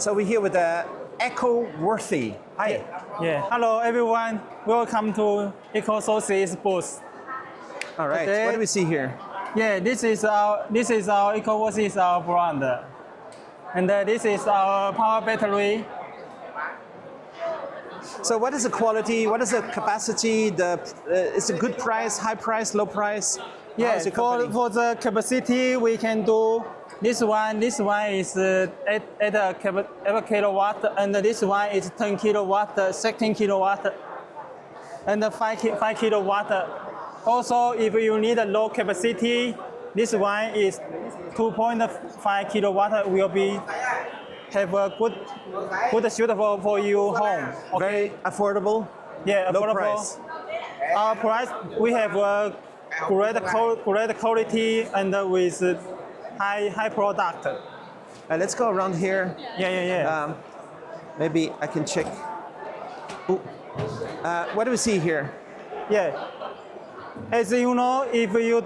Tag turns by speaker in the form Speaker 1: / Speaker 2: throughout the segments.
Speaker 1: So we're here with Eco-Worthy. Hi.
Speaker 2: Yeah. Hello, everyone. Welcome to EcoSources booth.
Speaker 1: All right.
Speaker 2: Today-
Speaker 1: What do we see here?
Speaker 2: Yeah, this is our EcoSources is our brand, and this is our power battery.
Speaker 1: So what is the quality? What is the capacity? It's a good price, high price, low price? How
Speaker 2: Yeah,
Speaker 1: is your company?
Speaker 2: for the capacity we can do this one. This one is 8 kilowatt, and this one is 10 kilowatt, 16 kilowatt, and 5 kilowatt. Also, if you need a low capacity, this one is 2.5 kilowatt will have a good suitable for you home. Okay?
Speaker 1: Very affordable.
Speaker 2: Yeah,
Speaker 1: low
Speaker 2: affordable.
Speaker 1: price.
Speaker 2: Our price, we have a great quality and with high product.
Speaker 1: Let's go around here.
Speaker 2: Yeah.
Speaker 1: Maybe I can check. Ooh. What do we see here?
Speaker 2: Yeah. As you know, if you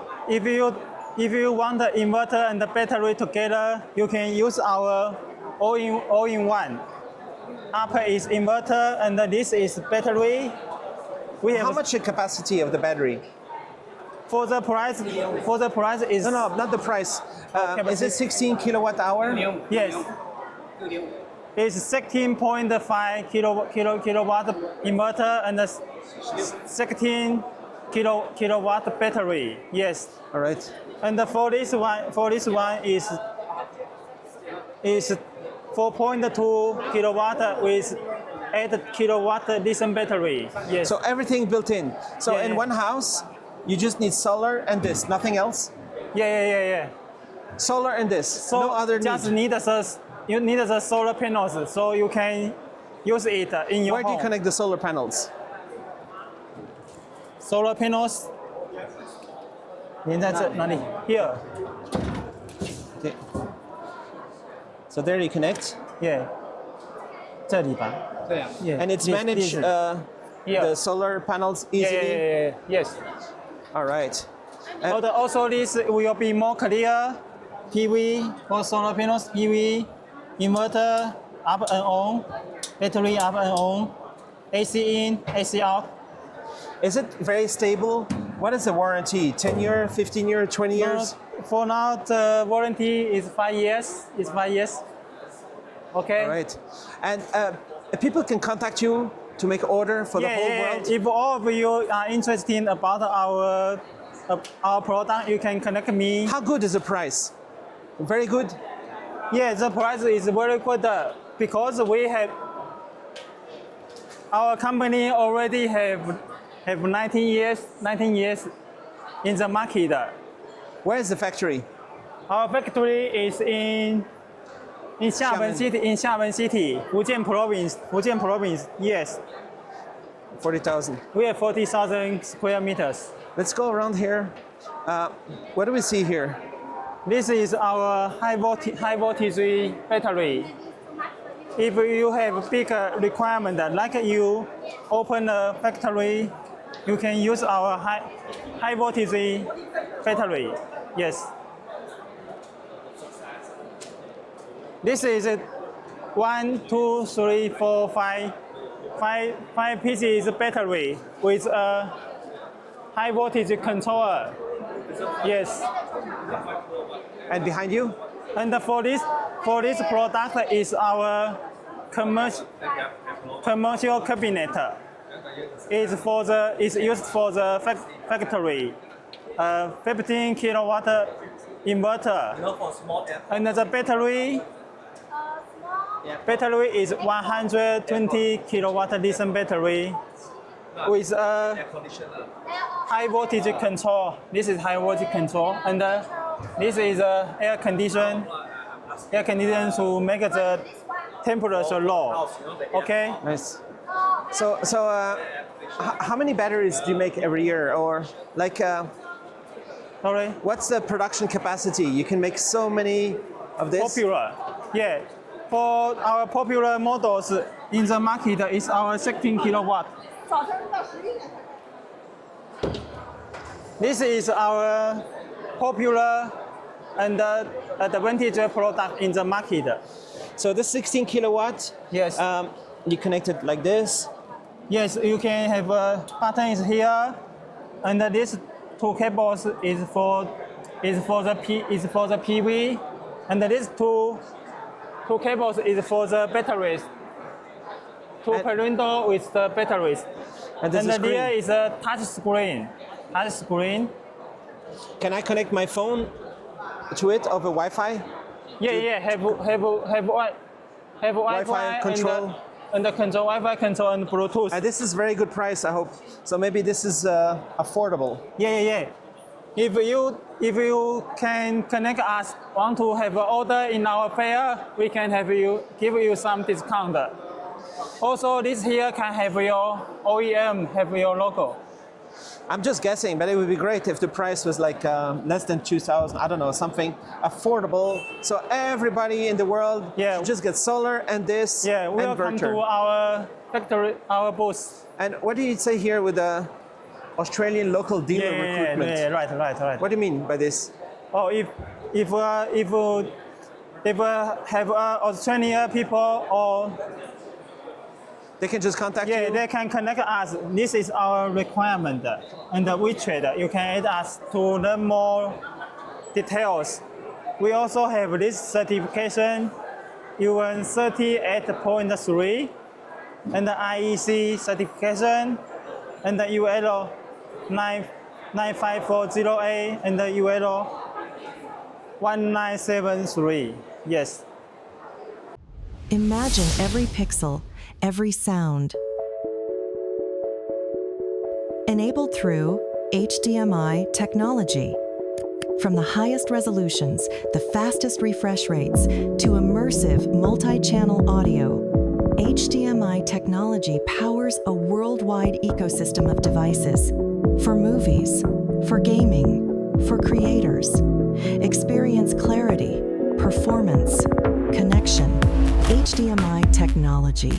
Speaker 2: want the inverter and the battery together, you can use our all-in-one. Upper is inverter and this is battery.
Speaker 1: How much the capacity of the battery?
Speaker 2: For the price is
Speaker 1: No, not the price. Is it 16 kilowatt hour?
Speaker 2: Yes. It's 16.5 kilowatt inverter and 16 kilowatt battery. Yes.
Speaker 1: All right.
Speaker 2: And for this one is 4.2 kilowatt with 8 kilowatt lithium battery. Yes.
Speaker 1: So everything built in. So
Speaker 2: Yeah,
Speaker 1: in
Speaker 2: yeah.
Speaker 1: one house, you just need solar and this, nothing else?
Speaker 2: Yeah.
Speaker 1: Solar and this,
Speaker 2: So
Speaker 1: no other
Speaker 2: just
Speaker 1: need.
Speaker 2: you need the solar panels, so you can use it in your
Speaker 1: Where do you
Speaker 2: home.
Speaker 1: connect the solar panels?
Speaker 2: Solar panels 连在这哪里 ？Here.
Speaker 1: Okay. So there you connect.
Speaker 2: Yeah. 这里吧。Yeah.
Speaker 1: And it's
Speaker 2: This-
Speaker 1: managed
Speaker 2: this- Yeah.
Speaker 1: the solar panels
Speaker 2: Yeah,
Speaker 1: easily.
Speaker 2: yeah. Yes.
Speaker 1: All right.
Speaker 2: Also, this will be more clear. PV for solar panels, PV, inverter up and on, battery up and on, AC in, AC out.
Speaker 1: Is it very stable? What is the warranty? 10 year, 15 year, 20 years?
Speaker 2: For now, the warranty is 5 years. It's 5 years. Okay.
Speaker 1: All right. And people can contact you to make order for the whole world?
Speaker 2: If all of you are interested about our product, you can connect me.
Speaker 1: How good is the price? Very good?
Speaker 2: Yeah, the price is very good because we have our company already have 19 years in the market.
Speaker 1: Where is the factory?
Speaker 2: Our factory is in Xiamen City, Fujian province. Yes,
Speaker 1: 40,000.
Speaker 2: we have 40,000 square meters.
Speaker 1: Let's go around here. What do we see here?
Speaker 2: This is our high voltage battery. If you have big requirement, like you open a factory, you can use our high voltage battery. Yes. This is 1, 2, 3, 4, 5 pieces battery with a high voltage controller. Yes.
Speaker 1: And behind you?
Speaker 2: And for this product is our commercial cabinet. It's used for the factory. 15 kilowatt inverter. And the battery is 120 kilowatt lithium battery with a high voltage control. This is high voltage control, and this is air condition to make the temperature low. Okay.
Speaker 1: Nice. So how many batteries do you make every year? Or like,
Speaker 2: Sorry.
Speaker 1: what's the production capacity? You can make so many of this?
Speaker 2: Popular. Yeah. For our popular models in the market is our 16 kilowatt. This is our popular and advantage product in the market.
Speaker 1: So this 16 kilowatt,
Speaker 2: Yes.
Speaker 1: you connect it like this.
Speaker 2: Yes, you can have a button is here, and these two cables is for the PV, and these two cables is for the batteries. Two per window with the batteries.
Speaker 1: And this is
Speaker 2: here
Speaker 1: green.
Speaker 2: is a touch screen. Touch screen.
Speaker 1: Can I connect my phone to it over Wi-Fi?
Speaker 2: Yeah. Have Wi-Fi
Speaker 1: control.
Speaker 2: and the control Wi-Fi control and Bluetooth.
Speaker 1: And this is very good price, I hope. So maybe this is affordable.
Speaker 2: Yeah. If you can connect us, want to have an order in our fair, we can give you some discount. Also, this here can have your OEM, have your logo.
Speaker 1: I'm just guessing, but it would be great if the price was like less than 2,000. I don't know, something affordable. So everybody in the world should just get solar and this
Speaker 2: Welcome
Speaker 1: inverter.
Speaker 2: to our factory, our booth.
Speaker 1: And what do you say here with the Australian local dealer recruitment?
Speaker 2: Yeah, right.
Speaker 1: What do you mean by this?
Speaker 2: Oh, if have Australian people or
Speaker 1: They can just contact you?
Speaker 2: they can connect us. This is our requirement, and we trade. You can add us to learn more details. We also have this certification, UN 38.3, and the IEC certification, and the UL 95408, and the UL 1973. Yes.
Speaker 3: Imagine every pixel, every sound. Enabled through HDMI technology. From the highest resolutions, the fastest refresh rates, to immersive multi-channel audio, HDMI technology powers a worldwide ecosystem of devices for movies, for gaming, for creators. Experience clarity, performance, connection. HDMI technology.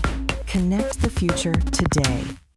Speaker 3: Connect the future today.